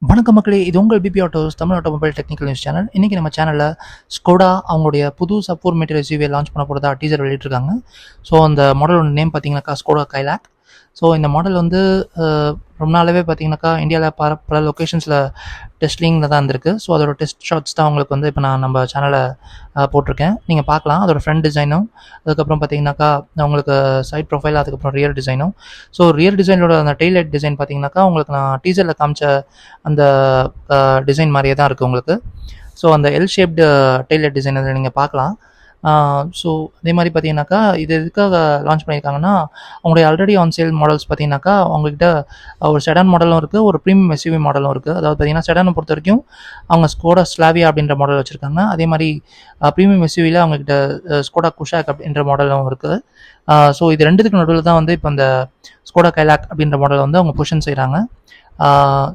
வணக்கம் மக்களே, இது உங்கள் BB autos Tamil automobile technical news channel. இன்றைக்கி நம்ம சேனலில் ஸ்கோடா அவங்களுடைய புது சப் 4 மீட்டர் எஸ்யூவியை லான்ச் பண்ண போகிறதா டீசர் வெளியிட்டிருக்காங்க. ஸோ அந்த மாடலோட நேம் பார்த்தீங்கன்னாக்கா ஸ்கோடா கைலாக். ஸோ இந்த மாடல் வந்து ரொம்ப நாளாகவே பார்த்தீங்கன்னாக்கா இந்தியாவில் பல லொக்கேஷன்ஸில் டெஸ்ட்லிங்கில் தான் இருந்திருக்கு. ஸோ அதோட டெஸ்ட் ஷாட்ஸ் தான் உங்களுக்கு வந்து இப்போ நான் நம்ம சேனலில் போட்டிருக்கேன். நீங்கள் பார்க்கலாம் அதோட ஃப்ரண்ட் டிசைனும், அதுக்கப்புறம் பார்த்தீங்கன்னாக்கா உங்களுக்கு சைட் ப்ரொஃபைல், அதுக்கப்புறம் ரியர் டிசைனும். ஸோ ரியர் டிசைனோட அந்த டெய்லைட் டிசைன் பார்த்தீங்கன்னாக்கா உங்களுக்கு நான் டீசரில் காமிச்ச அந்த டிசைன் மாதிரியே தான் இருக்குது உங்களுக்கு. ஸோ அந்த எல் ஷேப்டு டெய்லைட் டிசைன் அதில் நீங்கள் பார்க்கலாம். ஸோ அதே மாதிரி பார்த்தீங்கன்னாக்கா இது எதுக்காக லான்ச் பண்ணியிருக்காங்கன்னா, அவங்களுடைய ஆல்ரெடி ஆன் சேல் மாடல்ஸ் பார்த்தீங்கன்னாக்கா அவங்ககிட்ட ஒரு செடான் மாடலும் இருக்குது, ஒரு ப்ரீமியம் எஸ்யூவி மாடலும் இருக்குது. அதாவது பார்த்தீங்கன்னா செடானை பொறுத்த வரைக்கும் அவங்க ஸ்கோடா ஸ்லாவியா அப்படின்ற மாடல் வச்சுருக்காங்க. அதே மாதிரி ப்ரீமியம் எஸ்யூவியில் அவங்ககிட்ட ஸ்கோடா குஷாக் அப்படின்ற மாடலும் இருக்குது. ஸோ இது ரெண்டுத்துக்கு நடுவில் தான் வந்து இப்போ அந்த ஸ்கோடா கைலாக் அப்படின்ற மாடலை வந்து அவங்க பொசிஷன் செய்கிறாங்க.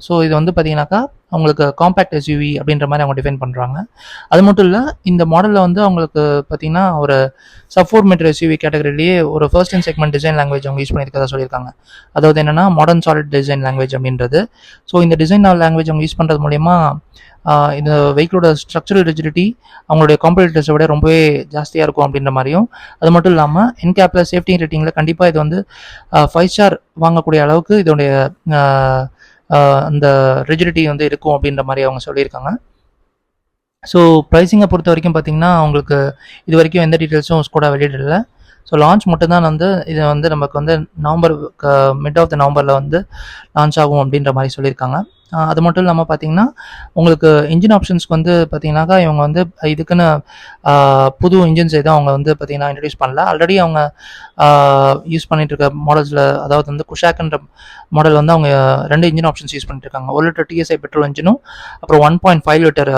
ஸோ இது வந்து பார்த்தீங்கன்னாக்கா அவங்களுக்கு காம்பேக்ட் எஸ்யூவி அப்படின்ற மாதிரி அவங்க டிஃபைன் பண்ணுறாங்க. அது மட்டும் இல்லை, இந்த மாடலில் வந்து அவங்களுக்கு பார்த்தீங்கன்னா ஒரு சப் 4 மீட்டர் எஸ்யூவி கேட்டகரியிலேயே ஒரு first and segment design language அவங்க யூஸ் பண்ணியிருக்கதா சொல்லியிருக்காங்க. அதாவது என்னென்னா மாடர்ன் சாலிட் டிசைன் லாங்குவேஜ் அப்படின்றது. ஸோ இந்த டிசைன் லாங்குவேஜ் அவங்க யூஸ் பண்ணுறது மூலயமா இந்த வெஹிக்கிளோட ஸ்ட்ரக்சரல் ரிஜிடிட்டி அவங்களுடைய காம்படிட்டர்ஸை விட ரொம்பவே ஜாஸ்தியாக இருக்கும் அப்படின்ற மாதிரியும், அது மட்டும் இல்லாமல் என்கேப்பில் சேஃப்டி ரேட்டிங்கில் கண்டிப்பாக இது வந்து 5 ஸ்டார் வாங்கக்கூடிய அளவுக்கு இதோடைய அந்த ரிஜிடிட்டி வந்து இருக்கும் அப்படின்ற மாதிரி அவங்க சொல்லியிருக்காங்க. ஸோ ப்ரைஸிங்கை பொறுத்த வரைக்கும் பார்த்தீங்கன்னா அவங்களுக்கு இது வரைக்கும் எந்த டீட்டெயில்ஸும் ஸ்கோடா வெளியிடல. ஸோ லான்ச் மட்டும்தான் வந்து இது வந்து நமக்கு வந்து மிட் ஆஃப் த நவம்பரில் வந்து லான்ச் ஆகும் அப்படின்ற மாதிரி சொல்லியிருக்காங்க. அது மட்டும் இல்லாமல் பார்த்தீங்கன்னா உங்களுக்கு இன்ஜின் ஆப்ஷன்ஸ்க்கு வந்து பார்த்தீங்கன்னாக்கா இவங்க வந்து இதுக்குன்னு புது இன்ஜின்ஸ் எதுவும் அவங்க வந்து பார்த்தீங்கன்னா இன்ட்ரடியூஸ் பண்ணல. ஆல்ரெடி அவங்க யூஸ் பண்ணிட்டு இருக்க மாடல்ஸில், அதாவது வந்து குஷாக்ன்ற மாடல் வந்து அவங்க 2 இன்ஜின் ஆப்ஷன்ஸ் யூஸ் பண்ணிட்டு இருக்காங்க. 1 லிட்டர் டிஎஸ்ஐ பெட்ரோல் இன்ஜினும் அப்புறம் 1.5 லிட்டர்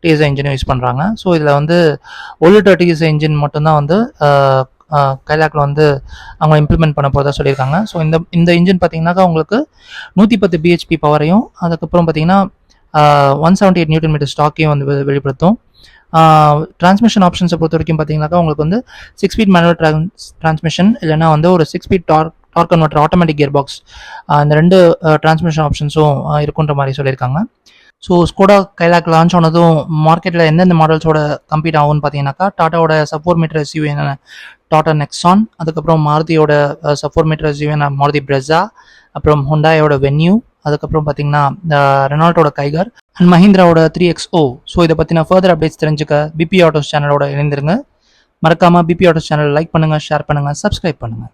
டிஎஸ்ஐ இன்ஜினும் யூஸ் பண்ணுறாங்க. ஸோ இதில் வந்து 1 லிட்டர் டிஎஸ்ஐ இன்ஜின் மட்டும்தான் வந்து கைலாக்ல வந்து அவங்க இம்ப்ளிமெண்ட் பண்ண போகிறதா சொல்லியிருக்காங்க. ஸோ இந்த இன்ஜின் பார்த்தீங்கன்னாக்கா உங்களுக்கு 110 பிஹெச்பி பவரையும், அதுக்கப்புறம் பார்த்தீங்கன்னா 178 நியூட்டன் மீட்டர் ஸ்டாக்கையும் வந்து வெளிப்படுத்தும். டிரான்ஸ்மிஷன் ஆப்ஷன்ஸை பொறுத்த வரைக்கும் பார்த்தீங்கன்னாக்கா உங்களுக்கு வந்து 6 ஸ்பீட் மேனுவல் டிரான்ஸ்மிஷன், இல்லைனா வந்து ஒரு 6 speed torque converter automatic gear box, இந்த 2 டிரான்ஸ்மிஷன் ஆப்ஷன்ஸும் இருக்குன்ற மாதிரி சொல்லியிருக்காங்க. ஸோ ஸ்கோடா கைலாக் லான்ச் ஆனதும் மார்க்கெட்டில் எந்தெந்த மாடல்ஸோட கம்பீட் ஆகும்னு பார்த்தீங்கன்னாக்கா டாட்டாவோட sub 4 meter SUV Tata Nexon, அதுக்கப்புறம் மாருதியோட sub 4 meter SUV Maruti Brezza, அப்புறம் ஹுண்டாயோட வென்யூ, அதுக்கப்புறம் பார்த்தீங்கன்னா ரெனால்ட்டோட கைகர் அண்ட் மஹிந்திராவோட 3XO. ஸோ இதை பற்றின ஃபர்தர் அப்டேட்ஸ் தெரிஞ்சுக்க பிபி ஆட்டோஸ் சேனலோட இணைந்திருங்க. மறக்காமல் பிபி ஆட்டோஸ் சேனல் லைக் பண்ணுங்கள், ஷேர் பண்ணுங்கள், சப்ஸ்கிரைப் பண்ணுங்கள்.